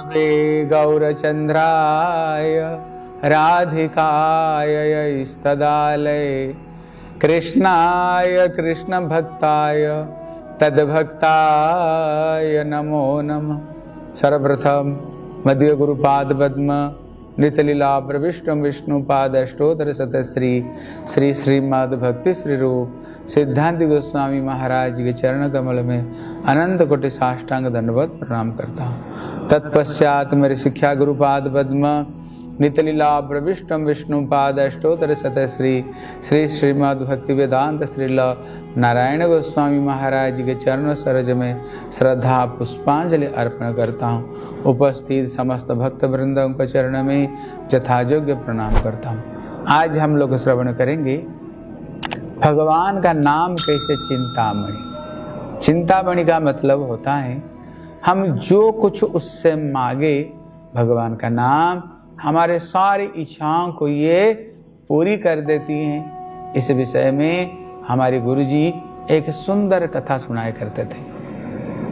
गुरवे गौरचन्द्राय राधिकाय इष्टदालये कृष्णाय कृष्णभक्ताय तद्भक्ताय नमो नमः। सर्वप्रथम मध्य गुरुपाद पद्म नितलीला प्रविष्टम विष्णुपाद अष्टोत्तर शतश्री श्री श्रीमद् भक्ति श्री रूप सिद्धांत गोस्वामी महाराज के चरण कमल में अनंत कोटि साष्टांग दंडवत प्रणाम करता हूँ। तत्पश्चात मेरे शिक्षा गुरुपाद पद्म नितलीला प्रविष्टम विष्णुपाद अष्टोत्तर शतश्री श्री श्रीमद् भक्ति वेदांत श्रील नारायण गोस्वामी महाराज के चरण सरोज में श्रद्धा पुष्पांजलि अर्पण करता हूँ। उपस्थित समस्त भक्त वृंदों के चरण में यथायोग्य प्रणाम करता हूँ। आज हम लोग श्रवण करेंगे भगवान का नाम कैसे चिंतामणि। चिंतामणि का मतलब होता है हम जो कुछ उससे मांगे, भगवान का नाम हमारे सारी इच्छाओं को ये पूरी कर देती हैं। इस विषय में हमारे गुरुजी एक सुंदर कथा सुनाया करते थे।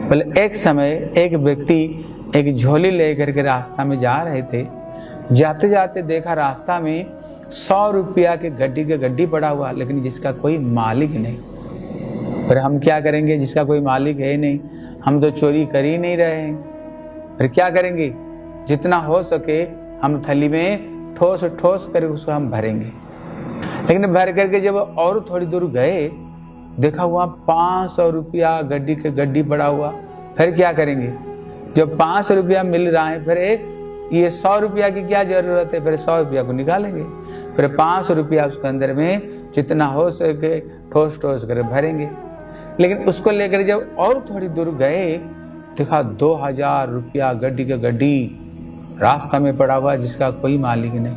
बोले एक समय एक व्यक्ति एक झोली लेकर के रास्ता में जा रहे थे। जाते जाते देखा रास्ता में 100 रुपया के गड्डी पड़ा हुआ, लेकिन जिसका कोई मालिक नहीं। फिर हम क्या करेंगे, जिसका कोई मालिक है नहीं, हम तो चोरी कर ही नहीं रहे हैं, फिर क्या करेंगे? जितना हो सके हम थैली में ठोस ठोस कर उसको हम भरेंगे। लेकिन भर करके जब और थोड़ी दूर गए, देखा हुआ 500 रुपया गड्डी पड़ा हुआ। फिर क्या करेंगे? जब 500 रुपया मिल रहा है, फिर ये 100 रुपया की क्या जरूरत है? फिर 100 रुपया को निकालेंगे, फिर 500 रुपया उसके अंदर में जितना हो सके ठोस ठोस कर भरेंगे। लेकिन उसको लेकर जब और थोड़ी दूर गए, देखा 2000 रुपया गड्डी रास्ता में पड़ा हुआ, जिसका कोई मालिक नहीं।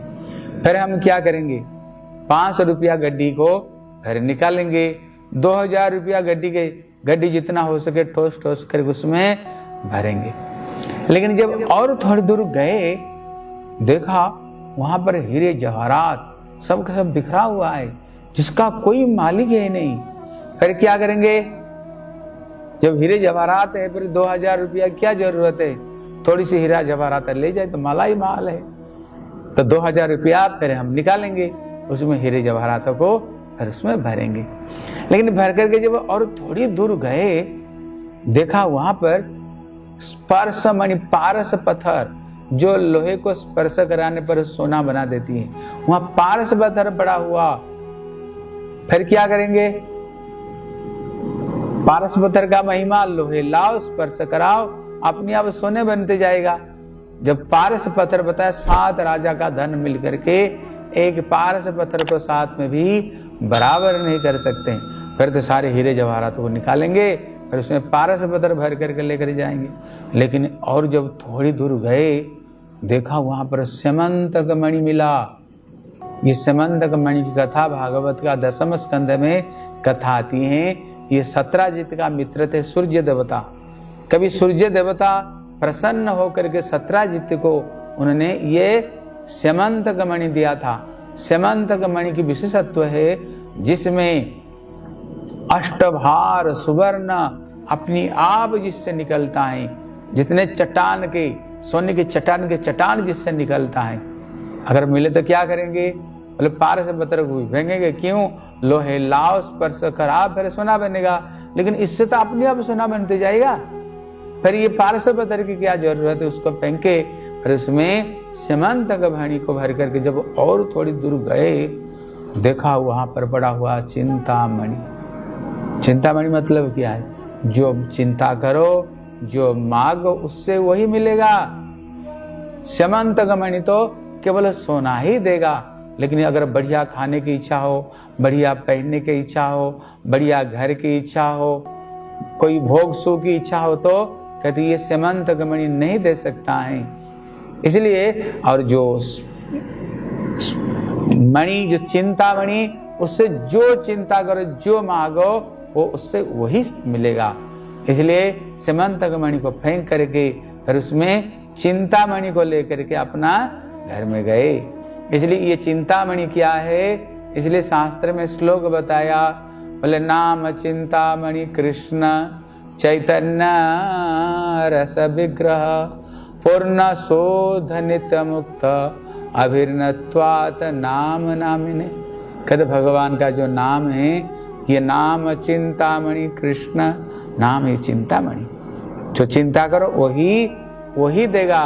फिर हम क्या करेंगे? 500 रुपया गड्डी को फिर निकालेंगे, 2000 रुपया गड्डी जितना हो सके ठोस ठोस कर उसमें भरेंगे। लेकिन जब और थोड़ी दूर गए, देखा वहां पर हीरे जवाहरात सब का सब बिखरा हुआ है, जिसका कोई मालिक है नहीं। फिर क्या करेंगे? जब हीरे जवाहरात है, फिर 2000 रुपया क्या जरूरत है? थोड़ी सी हीरा जवाहरात ले जाए तो माला ही माल है। तो 2000 रुपया फिर हम निकालेंगे, उसमें हीरे जवाहरातों को फिर उसमें भरेंगे। लेकिन भर करके जब और थोड़ी दूर गए, देखा वहां पर स्पर्श मणि पारस पत्थर, जो लोहे को स्पर्श कराने पर सोना बना देती है, वहां पारस पत्थर पड़ा हुआ। फिर क्या करेंगे? पारस पत्थर का महिमा, लोहे लाओ स्पर्श कराओ, अपने आप सोने बनते जाएगा। जब पारस पत्थर बताया, 7 राजा का धन मिल करके एक पारस पत्थर को साथ में भी बराबर नहीं कर सकते। फिर तो सारे हीरे जवाहरात को निकालेंगे, फिर उसमें पारस पत्थर भर करके लेकर जाएंगे। लेकिन और जब थोड़ी दूर गए, देखा वहां पर स्यमंतक मणि मिला। ये स्यमंतक मणि की कथा भागवत का 10वें स्कंध में कथा आती है। ये सत्राजित का मित्र थे सूर्य देवता। कभी सूर्य देवता प्रसन्न होकर के सत्राजित को उन्होंने ये स्यमंतक मणि दिया था। स्यमंतक मणि की विशेषत्व है, जिसमें अष्टभार सुवर्ण अपनी आप जिससे निकलता है, जितने चट्टान के सोने के चट्टान जिससे निकलता है। अगर मिले तो क्या करेंगे? बोले पारस पत्थर को फेंकेंगे। क्यों? लोहे लाओ स्पर्श करा, फिर सोना बनेगा। लेकिन इससे तो अपने आप सोना बनते जाएगा। फिर ये पारस पत्थर की क्या जरूरत है? उसको फेंके, फिर उसमें स्यमंतक मणि को भर करके जब और थोड़ी दूर गए, देखा वहां पर पड़ा हुआ चिंतामणि। चिंतामणि मतलब क्या है? जो चिंता करो, जो मांगो, उससे वही मिलेगा। स्यमंतक मणि तो केवल सोना ही देगा। लेकिन अगर बढ़िया खाने की इच्छा हो, बढ़िया पहनने की इच्छा हो, बढ़िया घर की इच्छा हो, कोई भोग सुख की इच्छा हो, तो कहते ये स्यमंतक मणि नहीं दे सकता है। इसलिए और जो मणि, जो चिंतामणि, उससे जो चिंता करो, जो मांगो, वो उससे वही मिलेगा। इसलिए स्यमंतक मणि को फेंक करके फिर उसमें चिंतामणि को लेकर के अपना घर में गए। इसलिए ये चिंतामणि क्या है? इसलिए शास्त्र में श्लोक बताया, बोले नाम चिंतामणि कृष्ण चैतन्य रस विग्रह पूर्ण शोध नित्य मुक्त अभिर्नत्वात नाम नामिने। कहते भगवान का जो नाम है ये नाम चिंतामणि, कृष्ण नाम है चिंतामणि। जो चिंता करो वही देगा।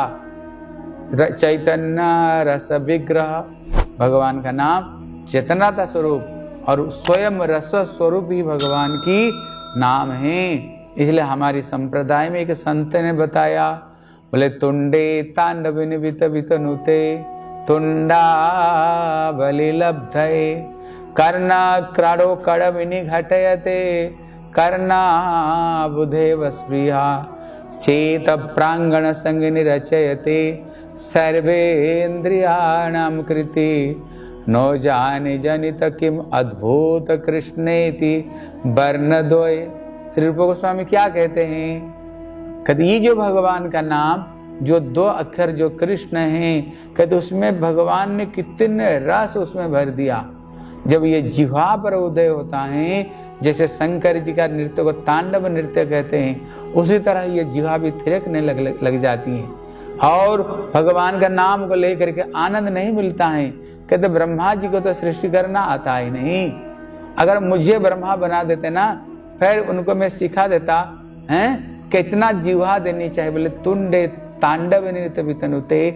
चैतन्य रस विग्रह, भगवान का नाम चेतनता स्वरूप और स्वयं रस स्वरूप ही भगवान की नाम है। इसलिए हमारी संप्रदाय में एक संत ने बताया, बोले तुंडे तांडविन वित वितनुते तुंडा बलि लब्धये कर्णा क्राडो कड़विनि घटयते कर्णा बुधेव स्पृहा चेत प्रांगण संगिनि रचयते सर्वेन्द्रियाणां कृति नो जाने जनित किम अद्भुत कृष्णेति वर्णद्वय। श्री रूप गोस्वामी क्या कहते हैं? कहते ये जो भगवान का नाम जो 2 अक्षर जो कृष्ण हैं, कहते उसमें भगवान ने कितने रस उसमें भर दिया। जब ये जिह्वा पर उदय होता है, जैसे शंकर जी का नृत्य को तांडव नृत्य कहते हैं, उसी तरह ये जिह्वा भी थिरकने लग जाती है और भगवान का नाम को लेकर के आनंद नहीं मिलता है। कहते ब्रह्मा जी को तो सृष्टि करना आता ही नहीं। अगर मुझे ब्रह्मा बना देते ना, फिर उनको मैं सिखा देता हैं कितना जिह्वा देनी चाहिए। बोले तुंडे तांडव नृत्य वितनुते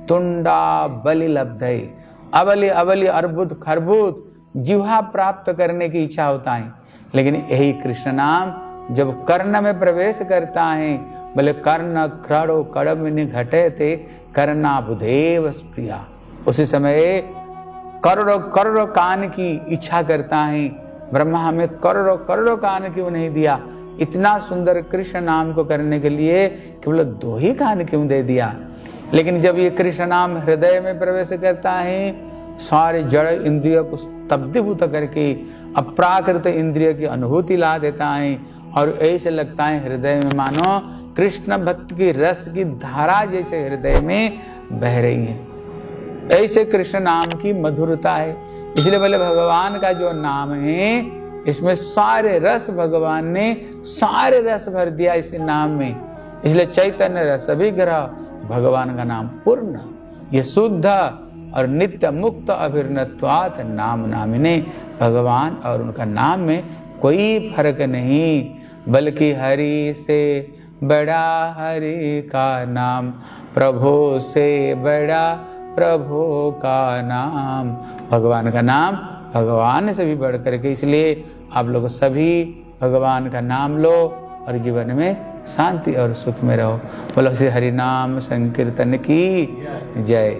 तुंडा बलि लब्धये। अबली अबली अर्बुद खरबूत जिह्वा प्राप्त करने की इच्छा होता है, लेकिन यही कृष्ण नाम जब कर्ण में प्रवेश करता है, बोले कर्ण क्राडो कड़विनि घटयते कर्णा बुधेव स्पृहा, उसी समय करोड़ों करोड़ों कान की इच्छा करता है। ब्रह्मा हमें करोड़ों करोड़ों कान क्यों नहीं दिया? इतना सुंदर कृष्ण नाम को करने के लिए केवल 2 ही कान क्यों दे दिया? लेकिन जब ये कृष्ण नाम हृदय में प्रवेश करता है, सारे जड़ इंद्रियों को स्तब्धीभूत करके अप्राकृत इंद्रिय की अनुभूति ला देता है और ऐसे लगता है हृदय में मानो कृष्ण भक्त की रस की धारा जैसे हृदय में बह रही है। ऐसे कृष्ण नाम की मधुरता है। इसलिए बोले भगवान का जो नाम है इसमें सारे रस भगवान ने सारे रस भर दिया इस नाम में। इसलिए चैतन्य रस विग्रह भगवान का नाम पूर्ण, ये शुद्ध और नित्य मुक्त अभिर्नत्वात् नाम नामिने। भगवान और उनका नाम में कोई फर्क नहीं, बल्कि हरि से बड़ा हरि का नाम, प्रभु से बड़ा प्रभु का नाम। भगवान का नाम भगवान से भी बढ़ करके, इसलिए आप लोग सभी भगवान का नाम लो और जीवन में शांति और सुख में रहो। बोलो श्री हरि नाम संकीर्तन की जय।